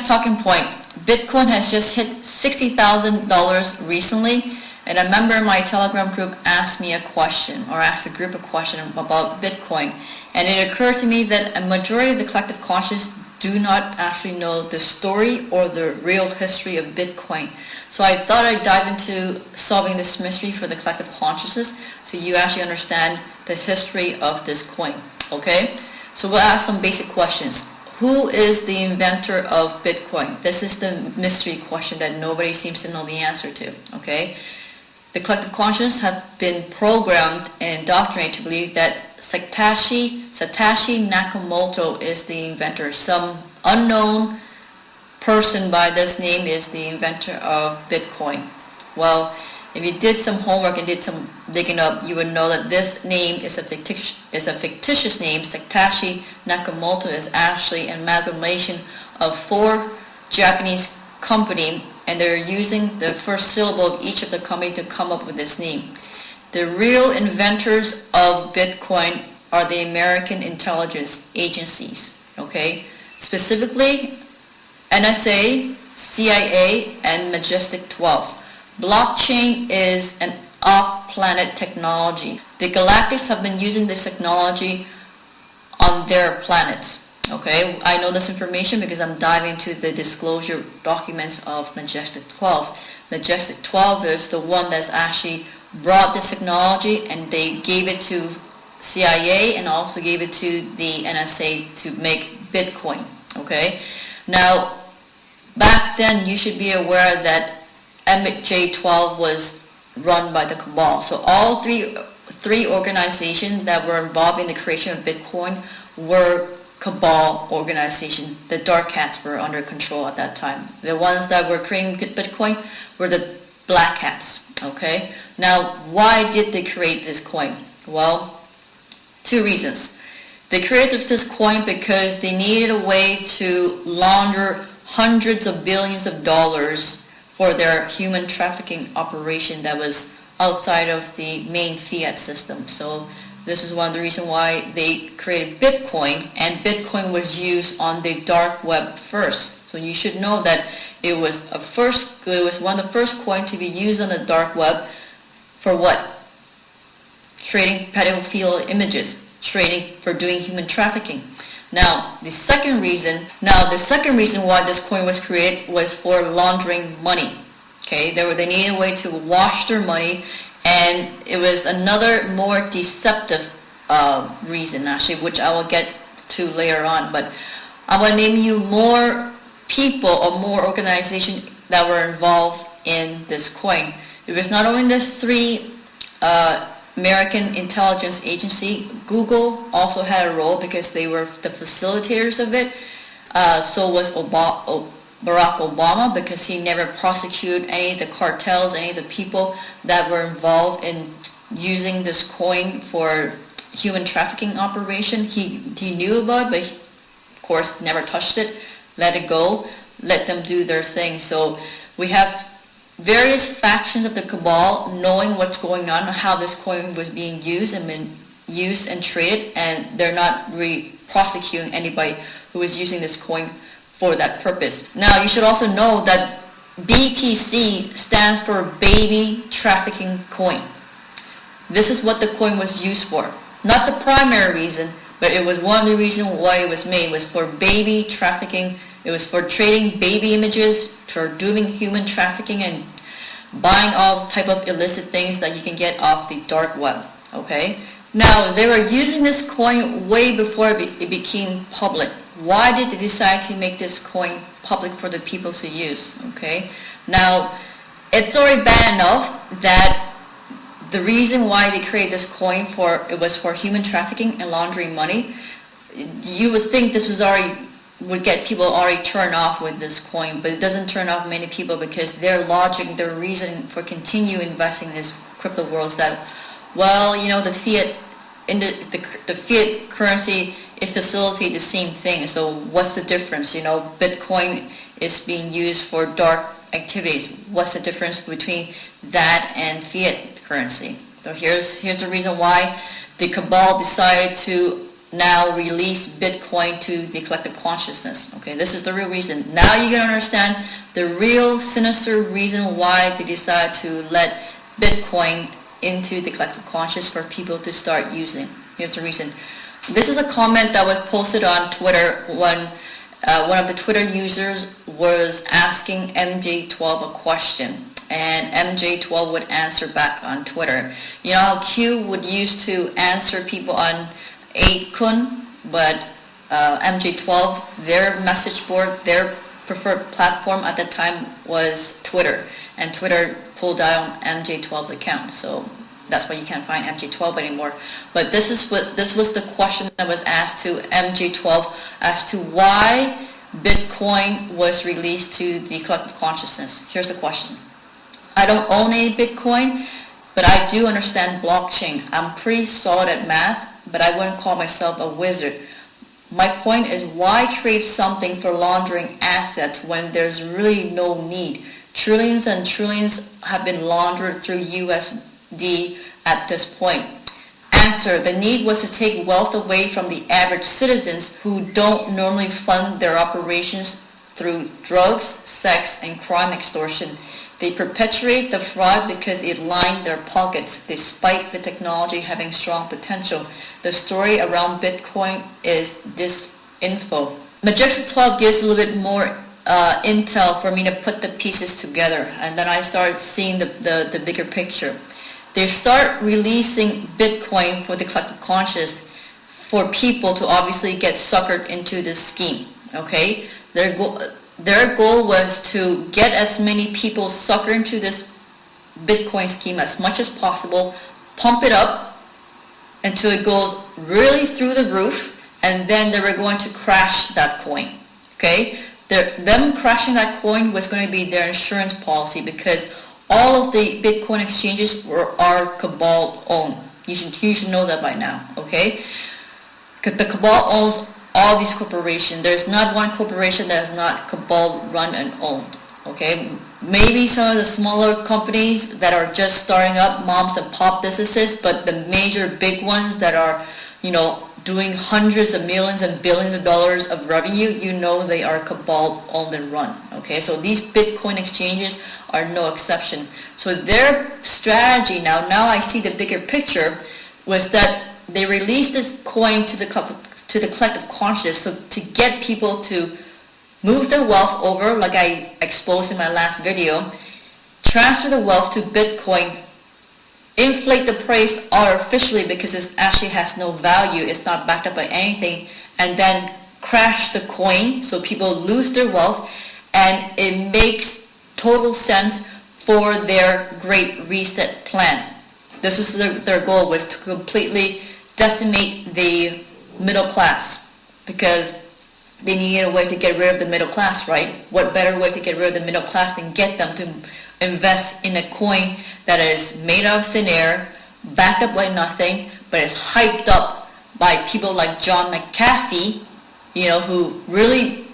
next talking point. Bitcoin has just hit $60,000 recently, and a member in my Telegram group asked me a question, or asked a group a question about Bitcoin, and it occurred to me that a majority of the collective conscious do not actually know the story or the real history of Bitcoin. So I thought I'd dive into solving this mystery for the collective consciousness so you actually understand the history of this coin. Okay? So we'll ask some basic questions. Who is the inventor of Bitcoin? This is the mystery question that nobody seems to know the answer to. Okay? The collective consciousness have been programmed and indoctrinated to believe that Satoshi Nakamoto is the inventor. Some unknown person by this name is the inventor of Bitcoin. Well, if you did some homework and did some digging up, you would know that this name is a fictitious name. Satoshi Nakamoto is actually an amalgamation of 4 Japanese companies, and they're using the first syllable of each of the company to come up with this name. The real inventors of Bitcoin are the American intelligence agencies, okay? Specifically, NSA, CIA, and Majestic 12. Blockchain is an off-planet technology. The Galactics have been using this technology on their planets. Okay, I know this information because I'm diving into the disclosure documents of Majestic 12. Majestic 12 is the one that's actually brought this technology, and they gave it to CIA and also gave it to the NSA to make Bitcoin. Okay, now back then you should be aware that MJ12 was run by the cabal. So all three organizations that were involved in the creation of Bitcoin were cabal organizations. The dark hats were under control at that time. The ones that were creating Bitcoin were the black hats. Okay. Now, why did they create this coin? Well, 2 reasons. They created this coin because they needed a way to launder hundreds of billions of dollars for their human trafficking operation that was outside of the main fiat system. So this is one of the reasons why they created Bitcoin, and Bitcoin was used on the dark web first. So you should know that it was one of the first coins to be used on the dark web for what? Trading pedophile images, trading for doing human trafficking. Now, the second reason why this coin was created was for laundering money. Okay, they needed a way to wash their money, and it was another more deceptive reason, actually, which I will get to later on. But I will name you more people or more organizations that were involved in this coin. It was not only the 3 American intelligence agency. Google also had a role because they were the facilitators of it. So was Barack Obama, because he never prosecuted any of the cartels, any of the people that were involved in using this coin for human trafficking operation. He knew about it, but he, of course, never touched it, let it go, let them do their thing. So we have various factions of the cabal knowing what's going on, how this coin was being used and been used and traded, and they're not really prosecuting anybody who is using this coin for that purpose. Now, you should also know that BTC stands for Baby Trafficking Coin. This is what the coin was used for. Not the primary reason, but it was one of the reasons why it was made. It was for baby trafficking. It was for trading baby images, for doing human trafficking, and buying all type of illicit things that you can get off the dark web. Okay. Now, they were using this coin way before it became public. Why did they decide to make this coin public for the people to use? Okay. Now, it's already bad enough that the reason why they created this coin was for human trafficking and laundering money. You would think this would get people already turned off with this coin, but it doesn't turn off many people, because their logic, their reason for continue investing in this crypto world is that, well, you know, the fiat currency, it facilitates the same thing. So what's the difference? You know, Bitcoin is being used for dark activities. What's the difference between that and fiat currency? So here's the reason why the cabal decided to now release Bitcoin to the collective consciousness. Okay, this is the real reason. Now you can understand the real sinister reason why they decided to let Bitcoin into the collective conscious for people to start using. Here's the reason. This is a comment that was posted on Twitter when one of the Twitter users was asking MJ12 a question, and MJ12 would answer back on Twitter. You know how Q would used to answer people on 8kun, but MJ12, their message board, their preferred platform at the time was Twitter, and Twitter pulled down MJ12's account, so that's why you can't find MJ12 anymore. But this was the question that was asked to MJ12 as to why Bitcoin was released to the collective consciousness. Here's the question. I don't own any Bitcoin, but I do understand blockchain. I'm pretty solid at math, but I wouldn't call myself a wizard. My point is, why create something for laundering assets when there's really no need? Trillions and trillions have been laundered through USD at this point. Answer, the need was to take wealth away from the average citizens who don't normally fund their operations through drugs, sex, and crime extortion. They perpetuate the fraud because it lined their pockets, despite the technology having strong potential. The story around Bitcoin is disinfo. Magician 12 gives a little bit more intel for me to put the pieces together, and then I started seeing the bigger picture. They start releasing Bitcoin for the collective conscious for people to obviously get suckered into this scheme. Okay, their goal was to get as many people suckered into this Bitcoin scheme as much as possible, pump it up until it goes really through the roof, and then they were going to crash that coin. Okay, them crashing that coin was going to be their insurance policy, because all of the Bitcoin exchanges are cabal owned. You should know that by now. Okay, the cabal owns all these corporations. There's not one corporation that is not cabal run and owned. Okay, maybe some of the smaller companies that are just starting up, moms and pop businesses, but the major big ones that are, doing hundreds of millions and billions of dollars of revenue, they are cabal owned and run. Okay, so these Bitcoin exchanges are no exception. So their strategy now I see the bigger picture, was that they released this coin to the collective conscious, so to get people to move their wealth over, like I exposed in my last video, transfer the wealth to Bitcoin, inflate the price artificially because it actually has no value, it's not backed up by anything, and then crash the coin so people lose their wealth, and it makes total sense for their Great Reset plan. This was their goal, was to completely decimate the middle class, because they needed a way to get rid of the middle class, right? What better way to get rid of the middle class than get them to invest in a coin that is made out of thin air, backed up by nothing, but is hyped up by people like John McAfee, who really,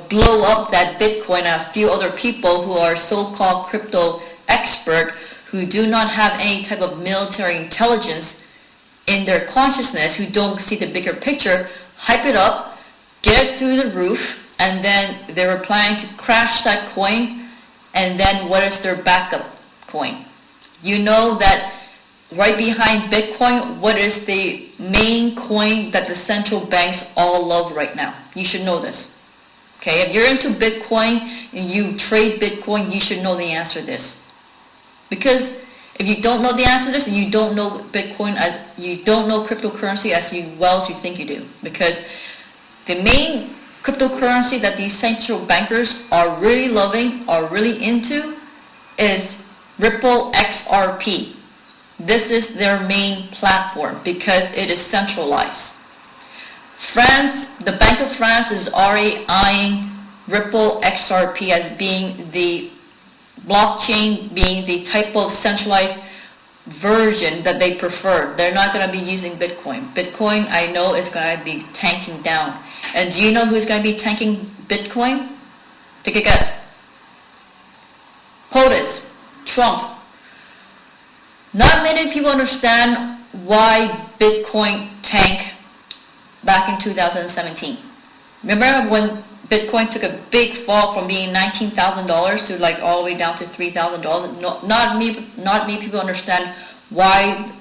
blow up that Bitcoin, and a few other people who are so-called crypto expert who do not have any type of military intelligence in their consciousness, who don't see the bigger picture, hype it up, get it through the roof, and then they were planning to crash that coin. And then what is their backup coin? You know that right behind Bitcoin, what is the main coin that the central banks all love right now? You should know this. Okay, if you're into Bitcoin and you trade Bitcoin, you should know the answer to this. Because if you don't know the answer to this, you don't know Bitcoin, as you don't know cryptocurrency as well as you think you do. Because the main cryptocurrency that these central bankers are really loving, are really into, is Ripple XRP. This is their main platform because it is centralized. France, the Bank of France is already eyeing Ripple XRP as being the blockchain, being the type of centralized version that they prefer. They're not going to be using Bitcoin. Bitcoin, I know, is going to be tanking down. And do you know who's going to be tanking Bitcoin? Take a guess. POTUS, Trump. Not many people understand why Bitcoin tanked back in 2017. Remember when Bitcoin took a big fall from being $19,000 to like all the way down to $3,000? No, not many people understand why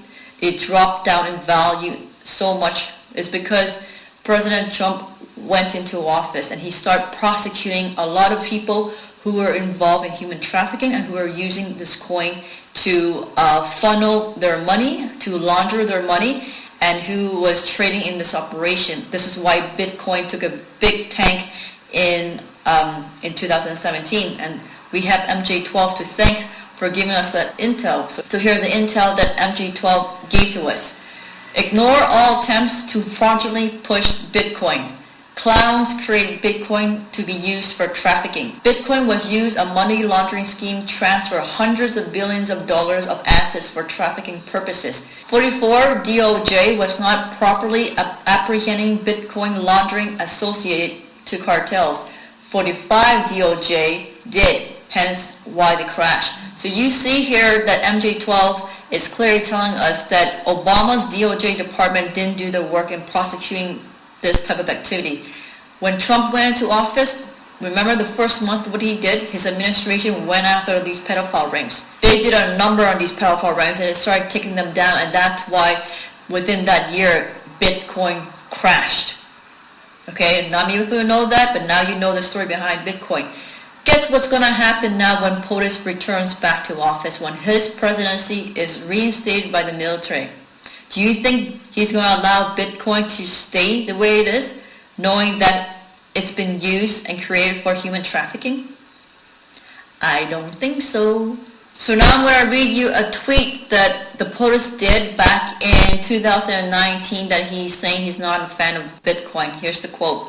it dropped down in value so much. It's because President Trump went into office and he started prosecuting a lot of people who were involved in human trafficking and who were using this coin to funnel their money, to launder their money, and who was trading in this operation. This is why Bitcoin took a big tank in 2017, and we have MJ12 to thank for giving us that intel. So here's the intel that MJ12 gave to us. Ignore all attempts to fraudulently push Bitcoin. Clowns create Bitcoin to be used for trafficking. Bitcoin was used a money laundering scheme transfer hundreds of billions of dollars of assets for trafficking purposes. 44, DOJ was not properly apprehending Bitcoin laundering associated to cartels. 45, DOJ did, hence why the crash. So you see here that MJ12 is clearly telling us that Obama's DOJ department didn't do the work in prosecuting this type of activity. When Trump went into office, remember the first month what he did? His administration went after these pedophile rings. They did a number on these pedophile rings and it started taking them down, and that's why within that year Bitcoin crashed. Okay, not many people know that, but now you know the story behind Bitcoin. Guess what's going to happen now when POTUS returns back to office, when his presidency is reinstated by the military? Do you think he's going to allow Bitcoin to stay the way it is, knowing that it's been used and created for human trafficking? I don't think so. So now I'm going to read you a tweet that the POTUS did back in 2019 that he's saying he's not a fan of Bitcoin. Here's the quote.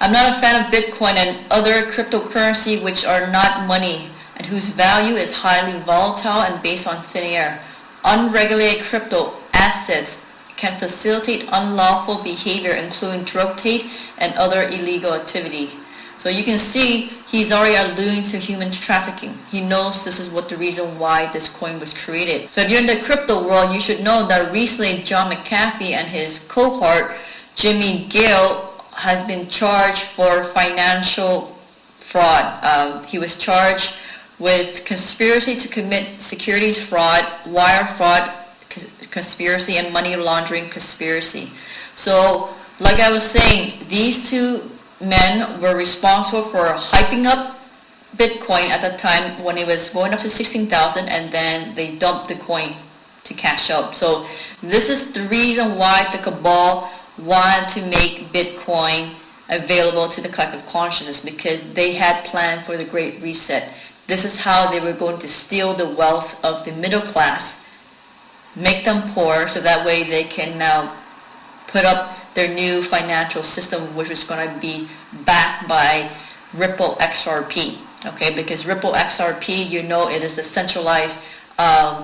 I'm not a fan of Bitcoin and other cryptocurrency which are not money and whose value is highly volatile and based on thin air. Unregulated crypto assets can facilitate unlawful behavior, including drug trade and other illegal activity. So you can see he's already alluding to human trafficking. He knows this is what the reason why this coin was created. So if you're in the crypto world, you should know that recently John McAfee and his cohort, Jimmy Gale, has been charged for financial fraud. He was charged with conspiracy to commit securities fraud, wire fraud, conspiracy, and money laundering conspiracy. So, like I was saying, these two men were responsible for hyping up Bitcoin at the time when it was going up to 16,000, and then they dumped the coin to cash out. So this is the reason why the cabal wanted to make Bitcoin available to the collective consciousness, because they had planned for the Great Reset. This is how they were going to steal the wealth of the middle class, make them poor, so that way they can now put up their new financial system, which is going to be backed by Ripple XRP. Okay, because Ripple XRP, you know, it is a centralized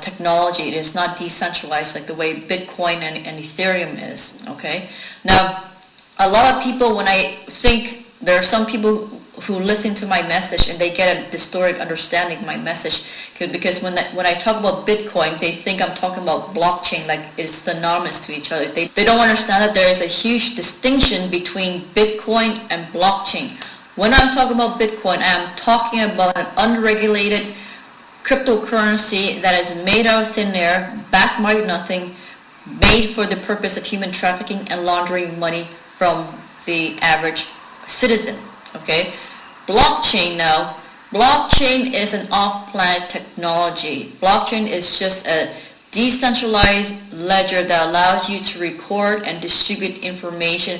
technology. It is not decentralized like the way Bitcoin and Ethereum is. Okay, now a lot of people, when I think, there are some people who listen to my message and they get a distorted understanding of my message, because when I talk about Bitcoin, they think I'm talking about blockchain, like it's synonymous to each other. They don't understand that there is a huge distinction between Bitcoin and blockchain. When I'm talking about Bitcoin, I'm talking about an unregulated cryptocurrency that is made out of thin air, backed by nothing, made for the purpose of human trafficking and laundering money from the average citizen. Okay, blockchain now. Blockchain is an off-planet technology. Blockchain is just a decentralized ledger that allows you to record and distribute information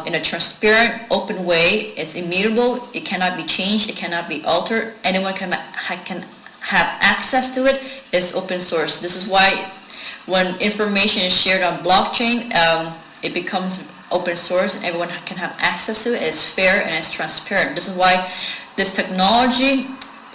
in a transparent, open way. It's immutable. It cannot be changed. It cannot be altered. Anyone can have access to it. It's open source. This is why when information is shared on blockchain, it becomes open source and everyone can have access to it. It's fair and it's transparent. This is why this technology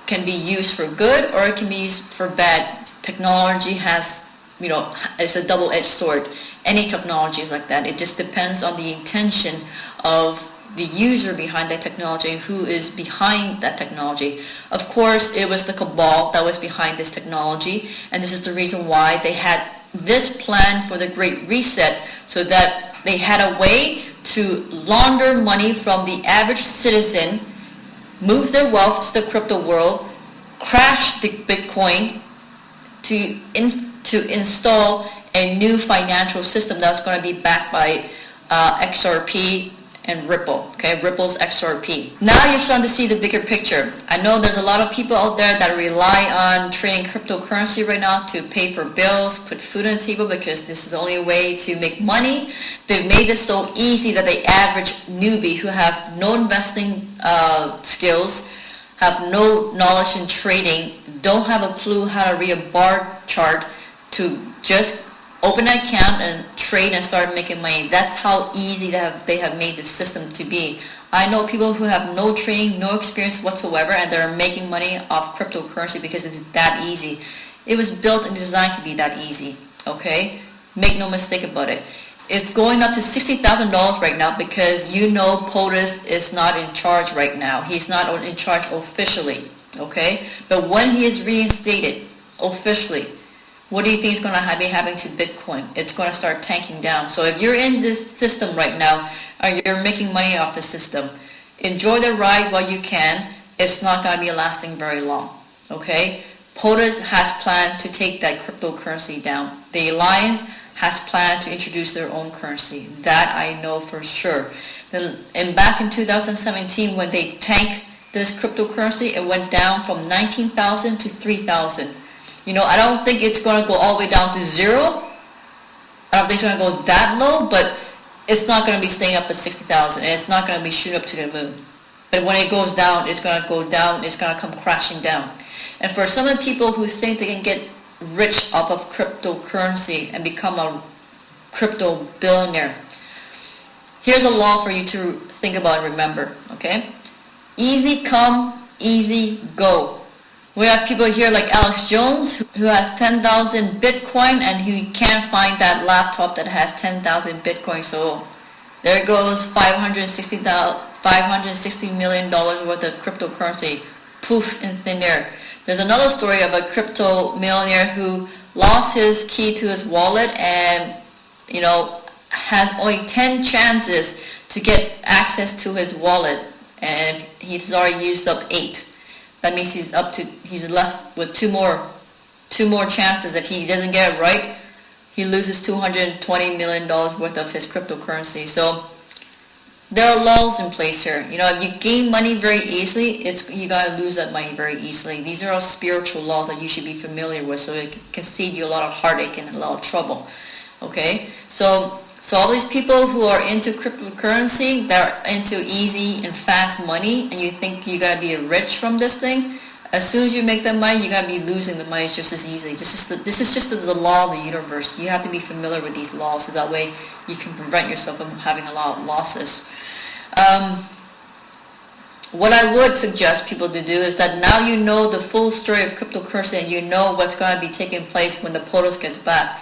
can be used for good or it can be used for bad. Technology has, it's a double-edged sword. Any technology is like that. It just depends on the intention of the user behind that technology and who is behind that technology. Of course, it was the cabal that was behind this technology, and this is the reason why they had this plan for the Great Reset, so that They had a way to launder money from the average citizen, move their wealth to the crypto world, crash the Bitcoin to install a new financial system that's going to be backed by XRP and Ripple. Okay, Ripple's XRP. Now you're starting to see the bigger picture. I know there's a lot of people out there that rely on trading cryptocurrency right now to pay for bills, put food on the table, because this is the only way to make money. They've made this so easy that the average newbie who have no investing skills, have no knowledge in trading, don't have a clue how to read a bar chart, to just open an account and trade and start making money. That's how easy they have made this system to be. I know people who have no training, no experience whatsoever, and they're making money off cryptocurrency because it's that easy. It was built and designed to be that easy, okay? Make no mistake about it. It's going up to $60,000 right now because you know POTUS is not in charge right now. He's not in charge officially, okay? But when he is reinstated officially, what do you think is going to be happening to Bitcoin? It's going to start tanking down. So if you're in this system right now, or you're making money off the system, enjoy the ride while you can. It's not going to be lasting very long, okay? POTUS has planned to take that cryptocurrency down. The Alliance has planned to introduce their own currency. That I know for sure. And back in 2017, when they tanked this cryptocurrency, it went down from 19,000 to 3,000. You know, I don't think it's going to go all the way down to zero. I don't think it's going to go that low, but it's not going to be staying up at 60,000, and it's not going to be shooting up to the moon. But when it goes down, it's going to go down, it's going to come crashing down. And for some of the people who think they can get rich off of cryptocurrency and become a crypto billionaire, here's a law for you to think about and remember, okay? Easy come, easy go. We have people here like Alex Jones who has 10,000 Bitcoin and he can't find that laptop that has 10,000 Bitcoin. So there goes $560 million worth of cryptocurrency, poof, in thin air. There's another story of a crypto millionaire who lost his key to his wallet and, you know, has only 10 chances to get access to his wallet, and he's already used up 8. That means he's left with two more chances. If he doesn't get it right, he loses $220 million worth of his cryptocurrency. So there are laws in place here. You know, if you gain money very easily, you gotta lose that money very easily. These are all spiritual laws that you should be familiar with, so it can save you a lot of heartache and a lot of trouble. Okay, so all these people who are into cryptocurrency, that are into easy and fast money, and you think you gotta be rich from this thing, as soon as you make that money, you're gonna be losing the money just as easily. This is just the law of the universe. You have to be familiar with these laws, so that way you can prevent yourself from having a lot of losses. What I would suggest people to do is that now you know the full story of cryptocurrency and you know what's going to be taking place when the POTUS gets back.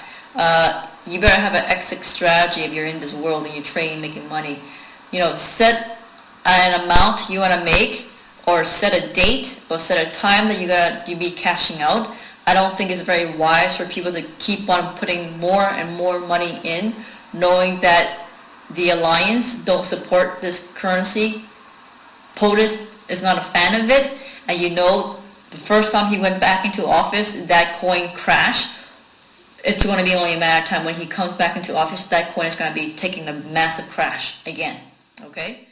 You better have an exit strategy if you're in this world and you're trading, making money. You know, set an amount you want to make, or set a date, or set a time that you be cashing out. I don't think it's very wise for people to keep on putting more and more money in, knowing that the Alliance don't support this currency. POTUS is not a fan of it, and you know the first time he went back into office, that coin crashed. It's going to be only a matter of time when he comes back into office, that coin is going to be taking a massive crash again, okay?